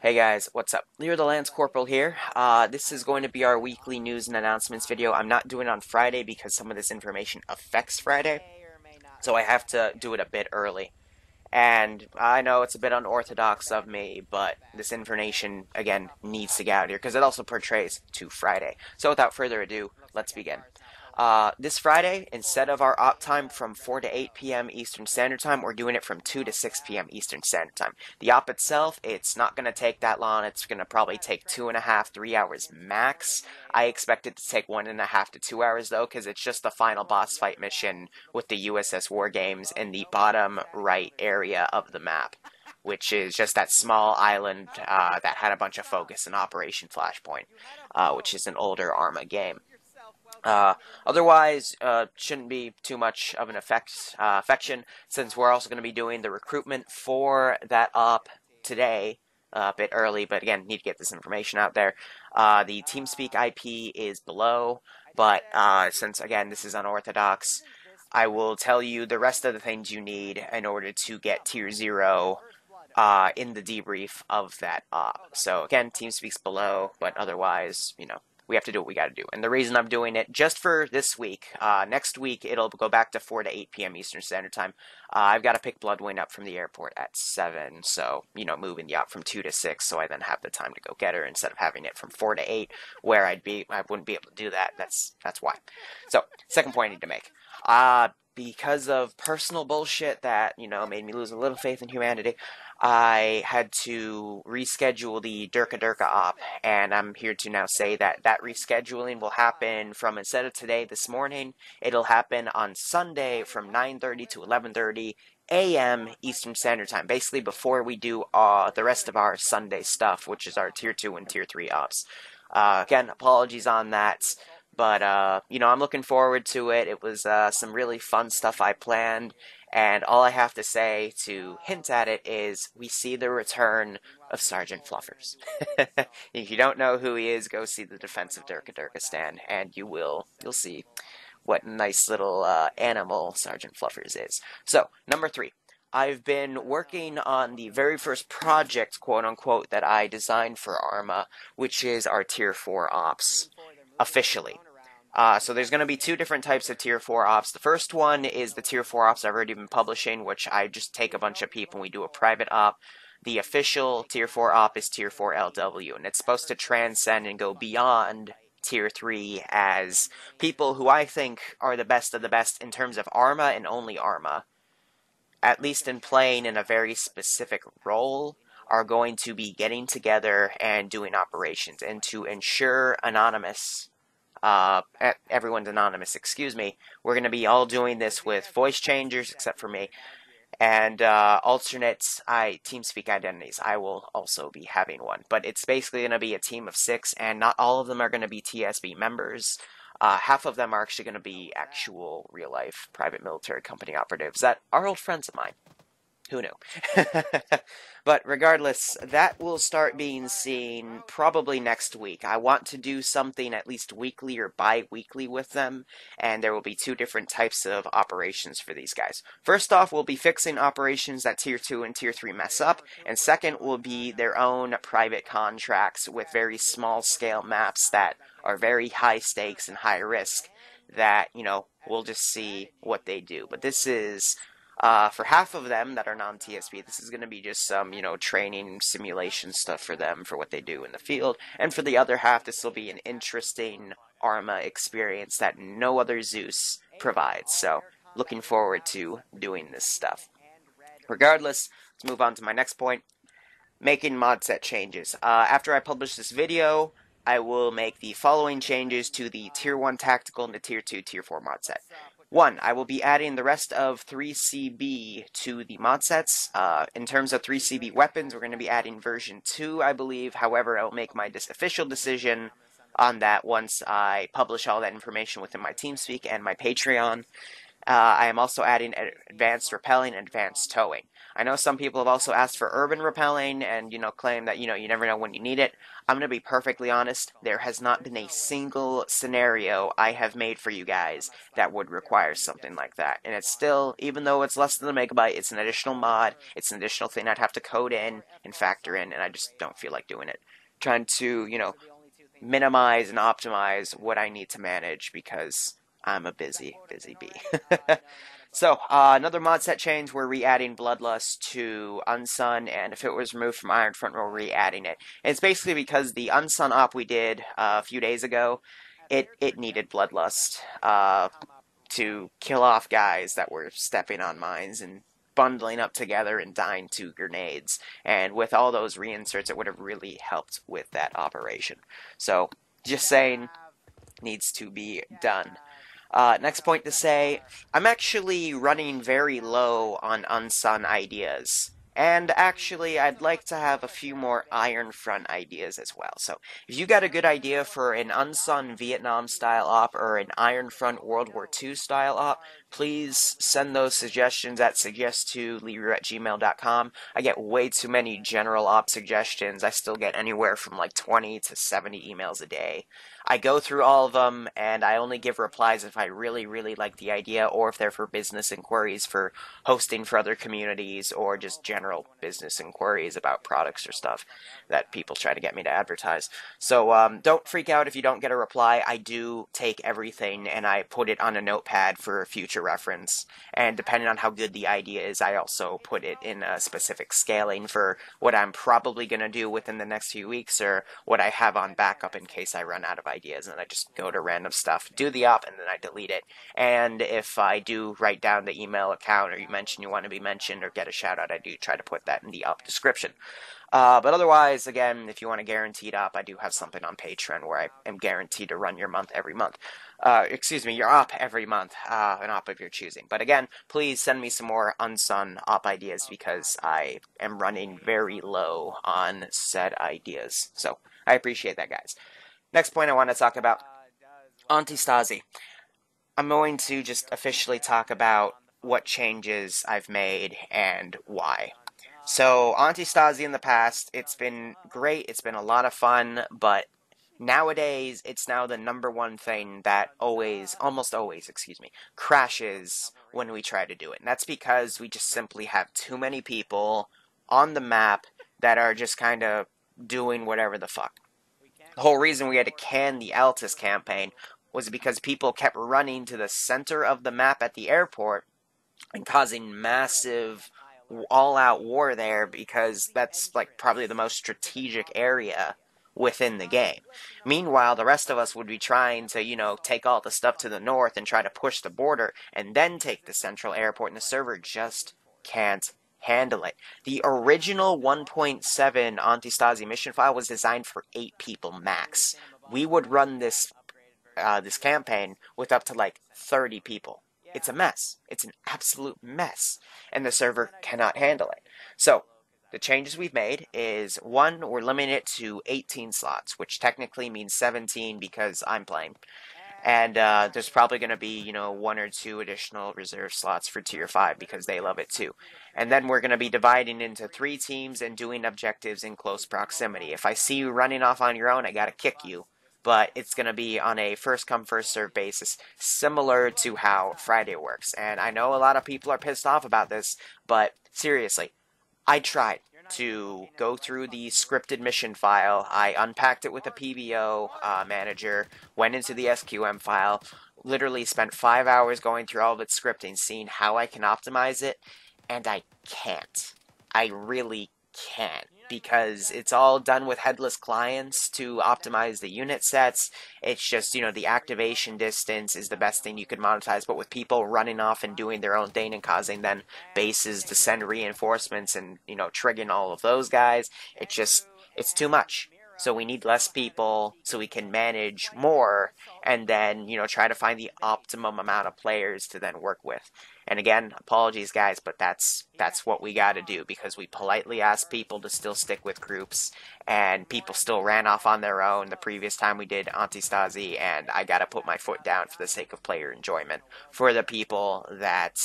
Hey guys, what's up? Liru the Lance Corporal here. This is going to be our weekly news and announcements video. I'm not doing it on Friday because some of this information affects Friday, so I have to do it a bit early. And I know it's a bit unorthodox of me, but this information, again, needs to get out here because it also portrays to Friday. So without further ado, let's begin. This Friday, instead of our op time from 4 to 8 p.m. Eastern Standard Time, we're doing it from 2 to 6 p.m. Eastern Standard Time. The op itself, it's not going to take that long. It's going to probably take 2.5, 3 hours max. I expect it to take 1.5 to 2 hours, though, because it's just the final boss fight mission with the USS Wargames in the bottom right area of the map, which is just that small island that had a bunch of focus in Operation Flashpoint, which is an older Arma game. Otherwise, shouldn't be too much of an affection, since we're also going to be doing the recruitment for that op today, a bit early, but again, need to get this information out there. The TeamSpeak IP is below, but since, again, this is unorthodox, I will tell you the rest of the things you need in order to get Tier 0 in the debrief of that op. So, again, TeamSpeak's below, but otherwise, we have to do what we got to do. And the reason I'm doing it just for this week, next week it'll go back to 4 to 8 p.m. Eastern Standard Time. I've got to pick Bloodwing up from the airport at 7, so, moving the op from 2 to 6, so I then have the time to go get her instead of having it from 4 to 8, where I wouldn't be able to do that. That's why. So, second point I need to make. Because of personal bullshit that, made me lose a little faith in humanity, I had to reschedule the durka op, and I'm here to now say that rescheduling will happen from, instead of today, this morning, it'll happen on Sunday from 9:30 to 11:30 a.m. Eastern Standard Time, basically before we do the rest of our Sunday stuff, which is our Tier 2 and Tier 3 ops. Again, apologies on that. But, I'm looking forward to it. It was some really fun stuff I planned. And all I have to say to hint at it is we see the return of Sergeant Fluffers. If you don't know who he is, go see the defensive durka stand, and you'll see what nice little animal Sergeant Fluffers is. So, number 3. I've been working on the very first project, quote-unquote, that I designed for Arma, which is our Tier 4 ops, officially. So there's going to be 2 different types of Tier 4 ops. The first one is the Tier 4 ops I've already been publishing, which I just take a bunch of people and we do a private op. The official Tier 4 op is Tier 4 LW, and it's supposed to transcend and go beyond Tier 3 as people who I think are the best of the best in terms of Arma and only Arma, at least in playing in a very specific role, are going to be getting together and doing operations. And to ensure everyone's anonymous, excuse me, we're going to be all doing this with voice changers, except for me, and alternate TeamSpeak identities. I will also be having one, but it's basically going to be a team of 6, and not all of them are going to be TSB members. Half of them are actually going to be actual real-life private military company operatives that are old friends of mine. Who knew? But regardless, that will start being seen probably next week. I want to do something at least weekly or bi-weekly with them, and there will be 2 different types of operations for these guys. First off, we'll be fixing operations that Tier 2 and Tier 3 mess up, and second will be their own private contracts with very small-scale maps that are very high stakes and high risk that, we'll just see what they do. But this is... for half of them that are non-TSP, this is going to be just some, training simulation stuff for them for what they do in the field. And for the other half, this will be an interesting Arma experience that no other Zeus provides. So, looking forward to doing this stuff. Regardless, let's move on to my next point. Making Modset changes. After I publish this video, I will make the following changes to the Tier 1 Tactical and the Tier 2, Tier 4 Modset. 1. I will be adding the rest of 3CB to the modsets. In terms of 3CB weapons, we're going to be adding version 2, I believe. However, I will make my official decision on that once I publish all that information within my TeamSpeak and my Patreon. I am also adding advanced repelling and advanced towing. I know some people have also asked for urban repelling and, claim that, you never know when you need it. I'm going to be perfectly honest. There has not been a single scenario I have made for you guys that would require something like that. And it's still, even though it's less than a megabyte, it's an additional mod. It's an additional thing I'd have to code in and factor in, and I just don't feel like doing it. Trying to, minimize and optimize what I need to manage because I'm a busy bee. So, another mod set change, we're re-adding Bloodlust to UNSUNG, and if it was removed from Ironfront, we're re-adding it. And it's basically because the UNSUNG op we did a few days ago, it needed Bloodlust to kill off guys that were stepping on mines and bundling up together and dying to grenades. And with all those reinserts, it would have really helped with that operation. So, just saying, needs to be done. Next point to say, I'm actually running very low on UNSUNG ideas. And actually, I'd like to have a few more Ironfront ideas as well. So, if you got a good idea for an UNSUNG Vietnam-style op or an Ironfront World War II-style op, please send those suggestions at suggest2liru@gmail.com. I get way too many general op suggestions. I still get anywhere from like 20 to 70 emails a day. I go through all of them, and I only give replies if I really, really like the idea, or if they're for business inquiries for hosting for other communities, or just general business inquiries about products or stuff that people try to get me to advertise. So don't freak out if you don't get a reply. I do take everything, and I put it on a notepad for future reference, and depending on how good the idea is, I also put it in a specific scaling for what I'm probably going to do within the next few weeks, or what I have on backup in case I run out of ideas, and I just go to random stuff, do the op, and then I delete it. And if I do write down the email account, or you mention you want to be mentioned or get a shout out, I do try to put that in the op description. But otherwise, again, if you want a guaranteed op, I do have something on Patreon where I am guaranteed to run your op every month, an op of your choosing. But again, please send me some more UNSUNG op ideas because I am running very low on said ideas. So, I appreciate that, guys. Next point I want to talk about, Antistasi. I'm going to just officially talk about what changes I've made and why. So, Antistasi in the past, it's been great, it's been a lot of fun, but nowadays, it's now the number one thing that almost always, crashes when we try to do it. And that's because we just simply have too many people on the map that are just kind of doing whatever the fuck. The whole reason we had to can the Altus campaign was because people kept running to the center of the map at the airport and causing massive all-out war there because that's like probably the most strategic area within the game. Meanwhile, the rest of us would be trying to, take all the stuff to the north and try to push the border and then take the central airport, and the server just can't handle it. The original 1.7 Antistasi mission file was designed for 8 people max. We would run this campaign with up to like 30 people. It's a mess. It's an absolute mess. And the server cannot handle it. So, the changes we've made is, 1, we're limiting it to 18 slots, which technically means 17 because I'm playing. And there's probably going to be, 1 or 2 additional reserve slots for Tier 5 because they love it too. And then we're going to be dividing into 3 teams and doing objectives in close proximity. If I see you running off on your own, I got to kick you. But it's going to be on a first-come, first-served basis, similar to how Friday works. And I know a lot of people are pissed off about this, but seriously, I tried to go through the scripted mission file. I unpacked it with a PBO manager, went into the SQM file, literally spent 5 hours going through all of its scripting, seeing how I can optimize it, and I can't. I really can't, because it's all done with headless clients to optimize the unit sets. It's just, the activation distance is the best thing you could monetize, but with people running off and doing their own thing and causing then bases to send reinforcements and, triggering all of those guys, it's too much. So we need less people so we can manage more and then, try to find the optimum amount of players to then work with. And again, apologies guys, but that's what we gotta do because we politely asked people to still stick with groups and people still ran off on their own the previous time we did Antistasi, and I gotta put my foot down for the sake of player enjoyment for the people that,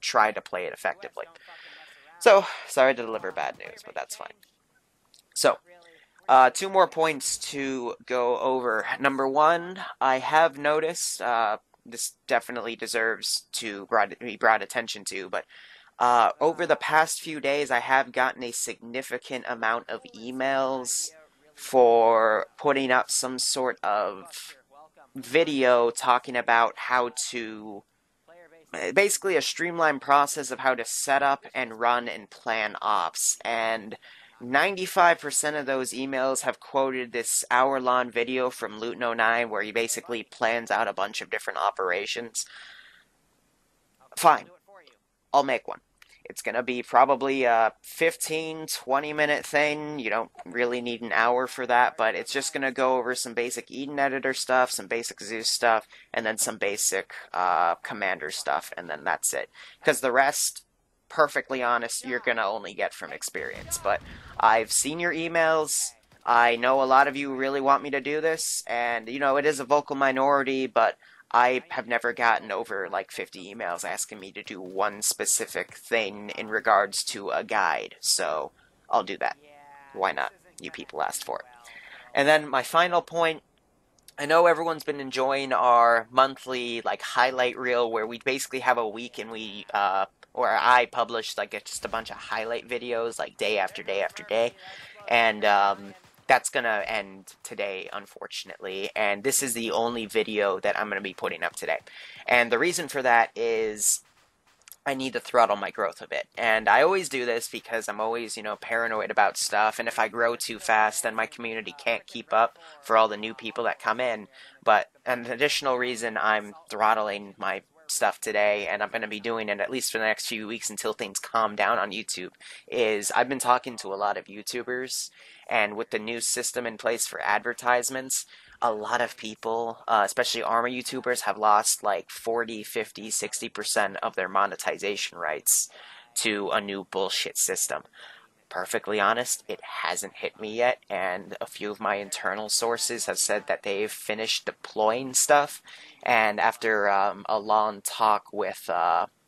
try to play it effectively. So, sorry to deliver bad news, but that's fine. So, two more points to go over. Number one, I have noticed, this definitely deserves to be brought attention to, but over the past few days, I have gotten a significant amount of emails for putting up some sort of video talking about how to basically a streamlined process of how to set up and run and plan ops. And 95% of those emails have quoted this hour-long video from Luton09 where he basically plans out a bunch of different operations. Fine, I'll make one. It's going to be probably a 15, 20-minute thing. You don't really need an hour for that, but it's just going to go over some basic Eden editor stuff, some basic Zeus stuff, and then some basic commander stuff, and then that's it. Because the rest, perfectly honest, you're going to only get from experience. But I've seen your emails. I know a lot of you really want me to do this, and, you know, it is a vocal minority, but I have never gotten over like 50 emails asking me to do one specific thing in regards to a guide, so I'll do that. Why not? You people asked for it. And then my final point, I know everyone's been enjoying our monthly like highlight reel where we basically have a week and or I publish like just a bunch of highlight videos like day after day after day, and that's gonna end today, unfortunately, and this is the only video that I'm gonna be putting up today. And the reason for that is I need to throttle my growth a bit. And I always do this because I'm always, you know, paranoid about stuff, and if I grow too fast, then my community can't keep up for all the new people that come in. But an additional reason I'm throttling my stuff today, and I'm going to be doing it at least for the next few weeks until things calm down on YouTube, is I've been talking to a lot of YouTubers, and with the new system in place for advertisements, a lot of people, especially Arma YouTubers, have lost like 40, 50, 60% of their monetization rights to a new bullshit system. Perfectly honest, it hasn't hit me yet, and a few of my internal sources have said that they've finished deploying stuff, and after a long talk with,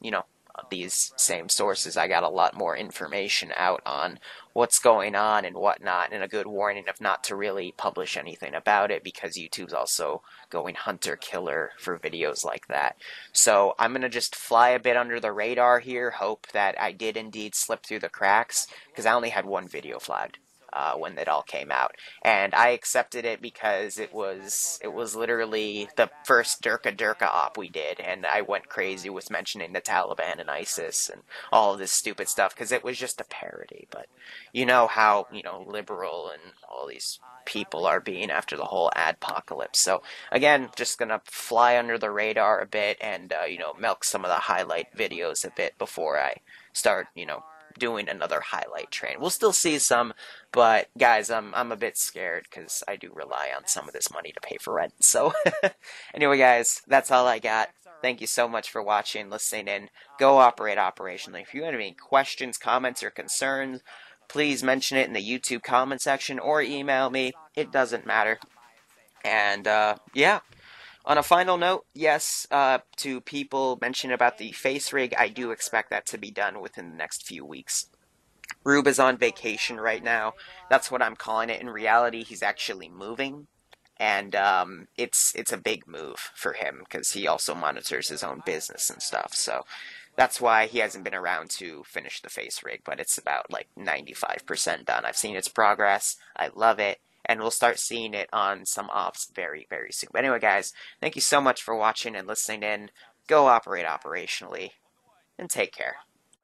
you know, these same sources, I got a lot more information out on what's going on and whatnot, and a good warning of not to really publish anything about it because YouTube's also going hunter-killer for videos like that. So I'm going to just fly a bit under the radar here, hope that I did indeed slip through the cracks, because I only had one video flagged. When it all came out, and I accepted it because it was literally the first durka op we did, and I went crazy with mentioning the Taliban and ISIS and all of this stupid stuff because it was just a parody. But you know how, you know, liberal and all these people are being after the whole adpocalypse. So again, just gonna fly under the radar a bit and you know, milk some of the highlight videos a bit before I start, you know, doing another highlight train. We'll still see some, but guys, I'm a bit scared because I do rely on some of this money to pay for rent. So anyway, guys, that's all I got. Thank you so much for watching, listening in. Go operate operationally. If you have any questions, comments, or concerns, please mention it in the YouTube comment section or email me. It doesn't matter. And yeah. On a final note, yes, to people mentioning about the face rig, I do expect that to be done within the next few weeks. Rube is on vacation right now. That's what I'm calling it. In reality, he's actually moving, and it's a big move for him because he also monitors his own business and stuff. So that's why he hasn't been around to finish the face rig, but it's about like 95% done. I've seen its progress. I love it. And we'll start seeing it on some ops very, very soon. But anyway, guys, thank you so much for watching and listening in. Go operate operationally, and take care.